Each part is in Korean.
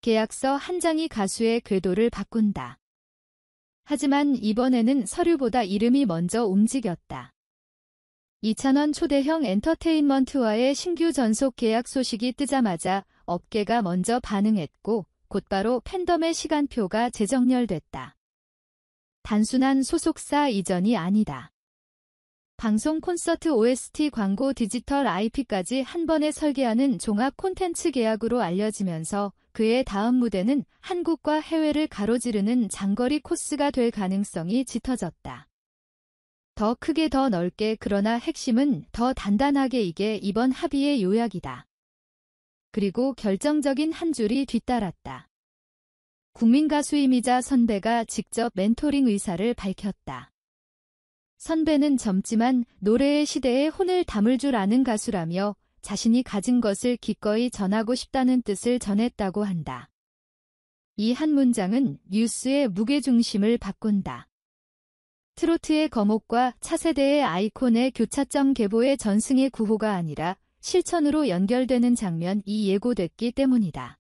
계약서 한 장이 가수의 궤도를 바꾼다. 하지만 이번에는 서류보다 이름이 먼저 움직였다. 이찬원 초대형 엔터테인먼트와의 신규 전속 계약 소식이 뜨자마자 업계가 먼저 반응했고 곧바로 팬덤의 시간표가 재정렬됐다. 단순한 소속사 이전이 아니다. 방송 콘서트 OST 광고 디지털 IP까지 한 번에 설계하는 종합 콘텐츠 계약으로 알려지면서 그의 다음 무대는 한국과 해외를 가로지르는 장거리 코스가 될 가능성이 짙어졌다. 더 크게 더 넓게 그러나 핵심은 더 단단하게 이게 이번 합의의 요약이다. 그리고 결정적인 한 줄이 뒤따랐다. 국민 가수이미자 선배가 직접 멘토링 의사를 밝혔다. 선배는 젊지만 노래의 시대에 혼을 담을 줄 아는 가수라며 자신이 가진 것을 기꺼이 전하고 싶다는 뜻을 전했다고 한다. 이 한 문장은 뉴스의 무게중심을 바꾼다. 트로트의 거목과 차세대의 아이콘의 교차점 계보의 전승의 구호가 아니라 실천으로 연결되는 장면이 예고됐기 때문이다.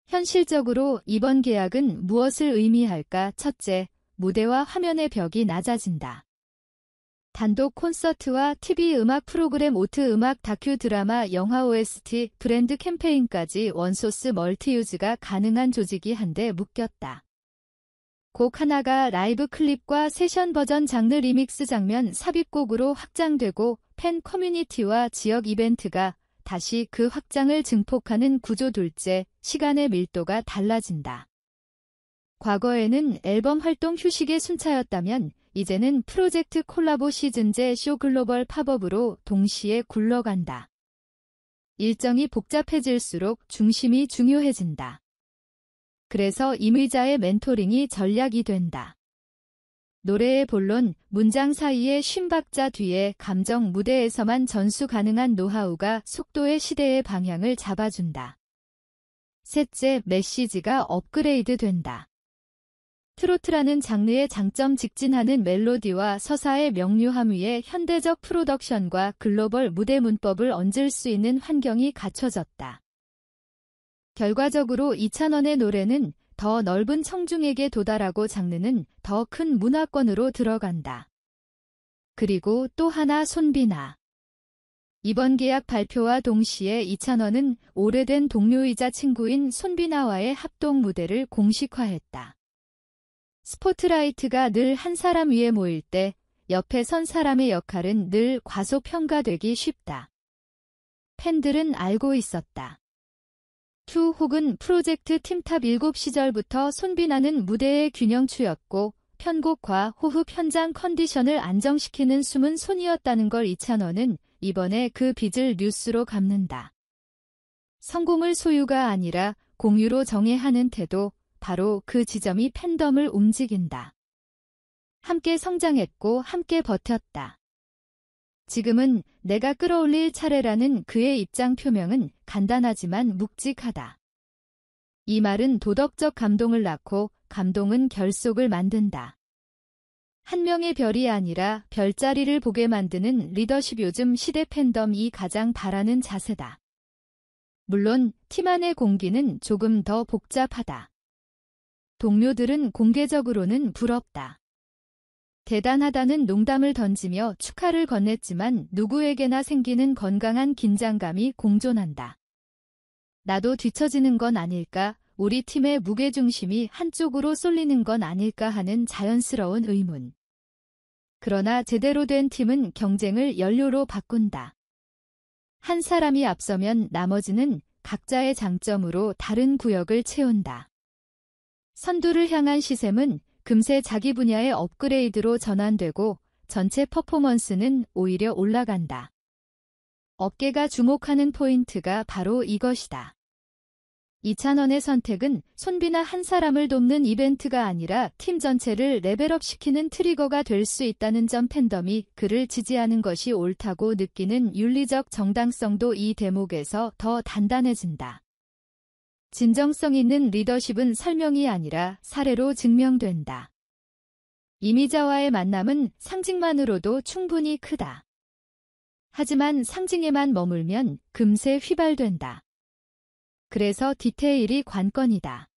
현실적으로 이번 계약은 무엇을 의미할까? 첫째, 무대와 화면의 벽이 낮아진다. 단독 콘서트와 TV 음악 프로그램 오트 음악 다큐 드라마 영화 OST 브랜드 캠페인까지 원소스 멀티유즈가 가능한 조직이 한데 묶였다. 곡 하나가 라이브 클립과 세션 버전 장르 리믹스 장면 삽입곡으로 확장되고 팬 커뮤니티와 지역 이벤트가 다시 그 확장을 증폭하는 구조. 둘째, 시간의 밀도가 달라진다. 과거에는 앨범 활동 휴식의 순차였다면 이제는 프로젝트 콜라보 시즌제 쇼 글로벌 팝업으로 동시에 굴러간다. 일정이 복잡해질수록 중심이 중요해진다. 그래서 임의자의 멘토링이 전략이 된다. 노래의 본론, 문장 사이의 쉰박자 뒤에 감정 무대에서만 전수 가능한 노하우가 속도의 시대의 방향을 잡아준다. 셋째, 메시지가 업그레이드 된다. 트로트라는 장르의 장점 직진하는 멜로디와 서사의 명료함 위에 현대적 프로덕션과 글로벌 무대 문법을 얹을 수 있는 환경이 갖춰졌다. 결과적으로 이찬원의 노래는 더 넓은 청중에게 도달하고 장르는 더 큰 문화권으로 들어간다. 그리고 또 하나 손비나. 이번 계약 발표와 동시에 이찬원은 오래된 동료이자 친구인 손비나와의 합동 무대를 공식화했다. 스포트라이트가 늘 한 사람 위에 모일 때 옆에 선 사람의 역할은 늘 과소평가되기 쉽다. 팬들은 알고 있었다. 큐 혹은 프로젝트 팀탑 7 시절부터 손비나는 무대의 균형추였고 편곡과 호흡 현장 컨디션을 안정시키는 숨은 손이었다는 걸 이찬원은 이번에 그 빚을 뉴스로 갚는다. 성공을 소유가 아니라 공유로 정해하는 태도, 바로 그 지점이 팬덤을 움직인다. 함께 성장했고 함께 버텼다. 지금은 내가 끌어올릴 차례라는 그의 입장 표명은 간단하지만 묵직하다. 이 말은 도덕적 감동을 낳고 감동은 결속을 만든다. 한 명의 별이 아니라 별자리를 보게 만드는 리더십. 요즘 시대 팬덤이 가장 바라는 자세다. 물론 팀 안의 공기는 조금 더 복잡하다. 동료들은 공개적으로는 부럽다. 대단하다는 농담을 던지며 축하를 건넸지만 누구에게나 생기는 건강한 긴장감이 공존한다. 나도 뒤처지는 건 아닐까, 우리 팀의 무게중심이 한쪽으로 쏠리는 건 아닐까 하는 자연스러운 의문. 그러나 제대로 된 팀은 경쟁을 연료로 바꾼다. 한 사람이 앞서면 나머지는 각자의 장점으로 다른 구역을 채운다. 선두를 향한 시샘은 금세 자기 분야의 업그레이드로 전환되고 전체 퍼포먼스는 오히려 올라간다. 업계가 주목하는 포인트가 바로 이것이다. 이찬원의 선택은 손비나 한 사람을 돕는 이벤트가 아니라 팀 전체를 레벨업시키는 트리거가 될 수 있다는 점. 팬덤이 그를 지지하는 것이 옳다고 느끼는 윤리적 정당성도 이 대목에서 더 단단해진다. 진정성 있는 리더십은 설명이 아니라 사례로 증명된다. 이미자와의 만남은 상징만으로도 충분히 크다. 하지만 상징에만 머물면 금세 휘발된다. 그래서 디테일이 관건이다.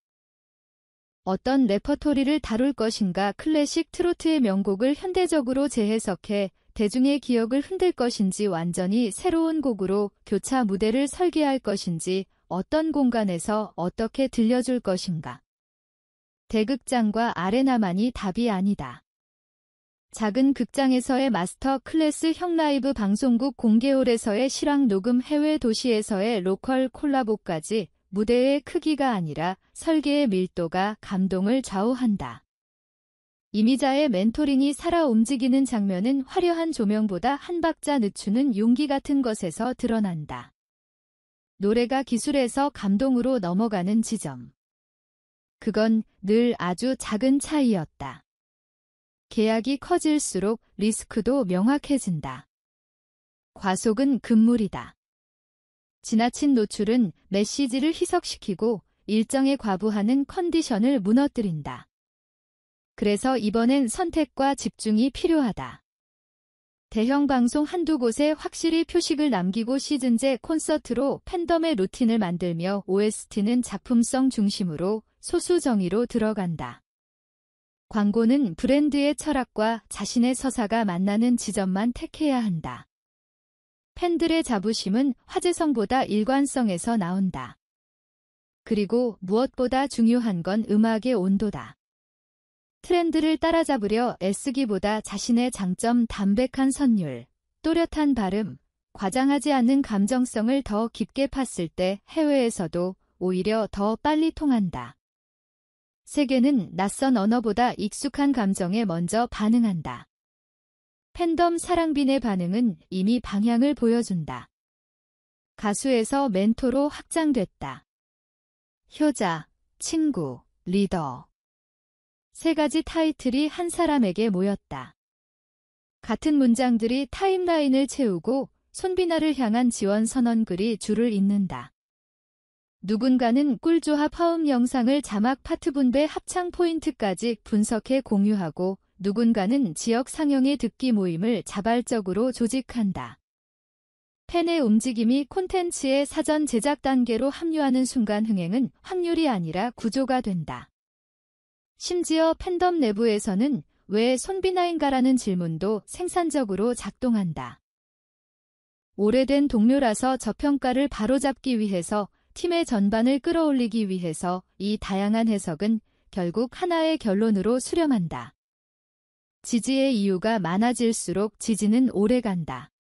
어떤 레퍼토리를 다룰 것인가, 클래식 트로트의 명곡을 현대적으로 재해석해 대중의 기억을 흔들 것인지, 완전히 새로운 곡으로 교차 무대를 설계할 것인지, 어떤 공간에서 어떻게 들려줄 것인가. 대극장과 아레나만이 답이 아니다. 작은 극장에서의 마스터 클래스형 라이브, 방송국 공개홀에서의 실황 녹음, 해외 도시에서의 로컬 콜라보까지 무대의 크기가 아니라 설계의 밀도가 감동을 좌우한다. 이미자의 멘토링이 살아 움직이는 장면은 화려한 조명보다 한 박자 늦추는 용기 같은 것에서 드러난다. 노래가 기술에서 감동으로 넘어가는 지점. 그건 늘 아주 작은 차이였다. 계약이 커질수록 리스크도 명확해진다. 과속은 금물이다. 지나친 노출은 메시지를 희석시키고 일정에 과부하는 컨디션을 무너뜨린다. 그래서 이번엔 선택과 집중이 필요하다. 대형 방송 한두 곳에 확실히 표식을 남기고 시즌제 콘서트로 팬덤의 루틴을 만들며 OST는 작품성 중심으로 소수 정의로 들어간다. 광고는 브랜드의 철학과 자신의 서사가 만나는 지점만 택해야 한다. 팬들의 자부심은 화제성보다 일관성에서 나온다. 그리고 무엇보다 중요한 건 음악의 온도다. 트렌드를 따라잡으려 애쓰기보다 자신의 장점, 담백한 선율, 또렷한 발음, 과장하지 않는 감정성을 더 깊게 팠을 때 해외에서도 오히려 더 빨리 통한다. 세계는 낯선 언어보다 익숙한 감정에 먼저 반응한다. 팬덤 사랑빈의 반응은 이미 방향을 보여준다. 가수에서 멘토로 확장됐다. 효자, 친구, 리더. 세 가지 타이틀이 한 사람에게 모였다. 같은 문장들이 타임라인을 채우고 손비나를 향한 지원 선언글이 줄을 잇는다. 누군가는 꿀조합 화음 영상을 자막 파트 분배 합창 포인트까지 분석해 공유하고, 누군가는 지역 상영의 듣기 모임을 자발적으로 조직한다. 팬의 움직임이 콘텐츠의 사전 제작 단계로 합류하는 순간 흥행은 확률이 아니라 구조가 된다. 심지어 팬덤 내부에서는 왜 손비나인가라는 질문도 생산적으로 작동한다. 오래된 동료라서 저평가를 바로잡기 위해서, 팀의 전반을 끌어올리기 위해서 이 다양한 해석은 결국 하나의 결론으로 수렴한다. 지지의 이유가 많아질수록 지지는 오래간다.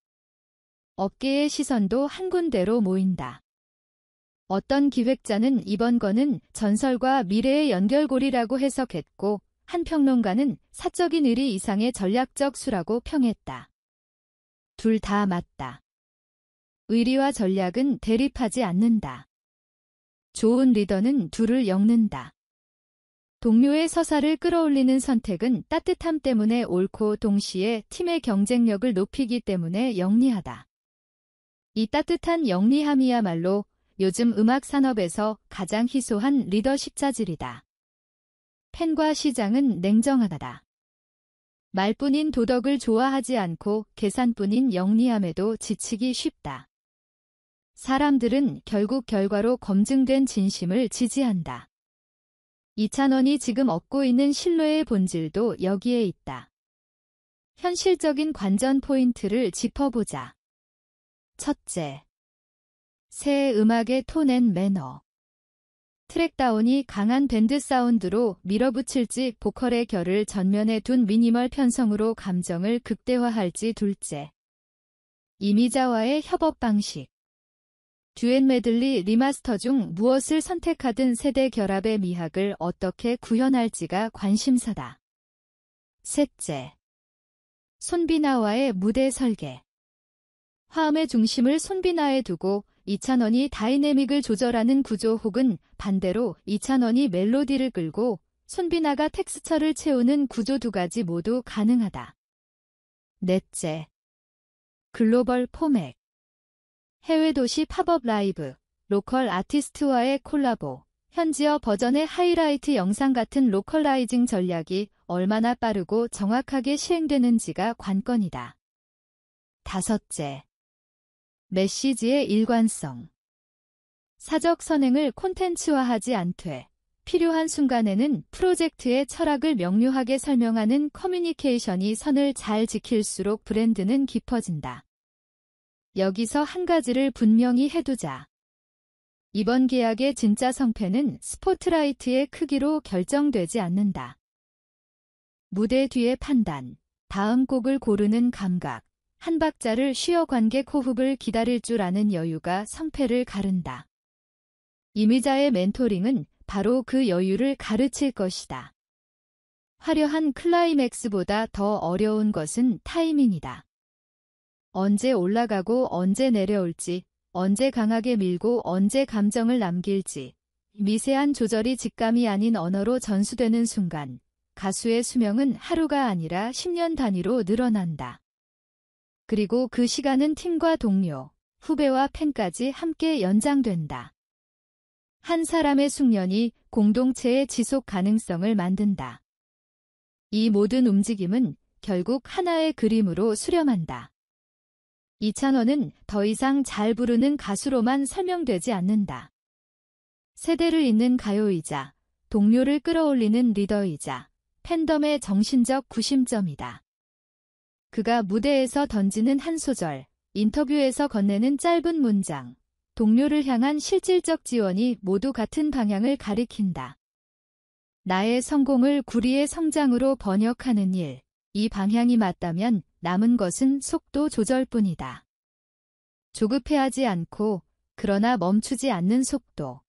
업계의 시선도 한 군데로 모인다. 어떤 기획자는 이번 건은 전설과 미래의 연결고리라고 해석했고, 한 평론가는 사적인 의리 이상의 전략적 수라고 평했다. 둘 다 맞다. 의리와 전략은 대립하지 않는다. 좋은 리더는 둘을 엮는다. 동료의 서사를 끌어올리는 선택은 따뜻함 때문에 옳고, 동시에 팀의 경쟁력을 높이기 때문에 영리하다. 이 따뜻한 영리함이야말로 요즘 음악 산업에서 가장 희소한 리더십 자질이다. 팬과 시장은 냉정하다. 말뿐인 도덕을 좋아하지 않고 계산뿐인 영리함에도 지치기 쉽다. 사람들은 결국 결과로 검증된 진심을 지지한다. 이찬원이 지금 얻고 있는 신뢰의 본질도 여기에 있다. 현실적인 관전 포인트를 짚어보자. 첫째, 새 음악의 톤 앤 매너. 트랙다운이 강한 밴드 사운드로 밀어붙일지, 보컬의 결을 전면에 둔 미니멀 편성으로 감정을 극대화할지. 둘째, 이미자와의 협업 방식. 듀엣 메들리 리마스터 중 무엇을 선택하든 세대 결합의 미학을 어떻게 구현할지가 관심사다. 셋째, 손비나와의 무대 설계. 화음의 중심을 손비나에 두고 이찬원이 다이내믹을 조절하는 구조, 혹은 반대로 이찬원이 멜로디를 끌고 손비나가 텍스처를 채우는 구조, 두 가지 모두 가능하다. 넷째, 글로벌 포맷. 해외 도시 팝업 라이브, 로컬 아티스트와의 콜라보, 현지어 버전의 하이라이트 영상 같은 로컬라이징 전략이 얼마나 빠르고 정확하게 시행되는지가 관건이다. 다섯째, 메시지의 일관성. 사적 선행을 콘텐츠화하지 않되 필요한 순간에는 프로젝트의 철학을 명료하게 설명하는 커뮤니케이션이 선을 잘 지킬수록 브랜드는 깊어진다. 여기서 한 가지를 분명히 해두자. 이번 계약의 진짜 성패는 스포트라이트의 크기로 결정되지 않는다. 무대 뒤의 판단, 다음 곡을 고르는 감각, 한 박자를 쉬어 관객 호흡을 기다릴 줄 아는 여유가 성패를 가른다. 이미자의 멘토링은 바로 그 여유를 가르칠 것이다. 화려한 클라이맥스보다 더 어려운 것은 타이밍이다. 언제 올라가고 언제 내려올지, 언제 강하게 밀고 언제 감정을 남길지, 미세한 조절이 직감이 아닌 언어로 전수되는 순간, 가수의 수명은 하루가 아니라 10년 단위로 늘어난다. 그리고 그 시간은 팀과 동료, 후배와 팬까지 함께 연장된다. 한 사람의 숙련이 공동체의 지속 가능성을 만든다. 이 모든 움직임은 결국 하나의 그림으로 수렴한다. 이찬원은 더 이상 잘 부르는 가수로만 설명되지 않는다. 세대를 잇는 가요이자 동료를 끌어올리는 리더이자 팬덤의 정신적 구심점이다. 그가 무대에서 던지는 한 소절, 인터뷰에서 건네는 짧은 문장, 동료를 향한 실질적 지원이 모두 같은 방향을 가리킨다. 나의 성공을 구리의 성장으로 번역하는 일, 이 방향이 맞다면 남은 것은 속도 조절뿐이다. 조급해하지 않고 그러나 멈추지 않는 속도.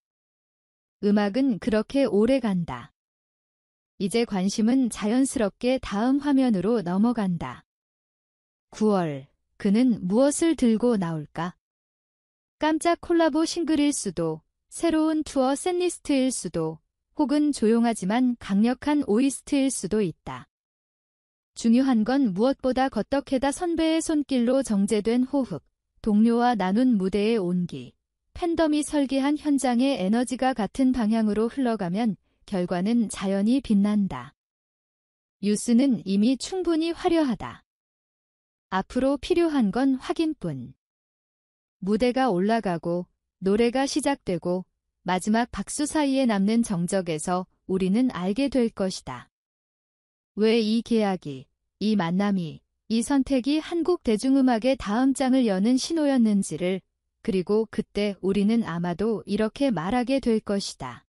음악은 그렇게 오래 간다. 이제 관심은 자연스럽게 다음 화면으로 넘어간다. 9월, 그는 무엇을 들고 나올까? 깜짝 콜라보 싱글일 수도, 새로운 투어 셋리스트일 수도, 혹은 조용하지만 강력한 OST일 수도 있다. 중요한 건 무엇보다 겉덕해다 선배의 손길로 정제된 호흡, 동료와 나눈 무대의 온기, 팬덤이 설계한 현장의 에너지가 같은 방향으로 흘러가면 결과는 자연히 빛난다. 뉴스는 이미 충분히 화려하다. 앞으로 필요한 건 확인뿐. 무대가 올라가고 노래가 시작되고 마지막 박수 사이에 남는 정적에서 우리는 알게 될 것이다. 왜 이 계약이, 이 만남이, 이 선택이 한국 대중음악의 다음 장을 여는 신호였는지를, 그리고 그때 우리는 아마도 이렇게 말하게 될 것이다.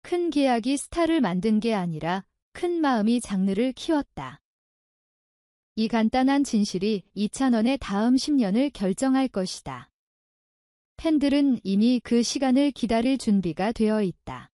큰 계약이 스타를 만든 게 아니라 큰 마음이 장르를 키웠다. 이 간단한 진실이 이찬원의 다음 10년을 결정할 것이다. 팬들은 이미 그 시간을 기다릴 준비가 되어 있다.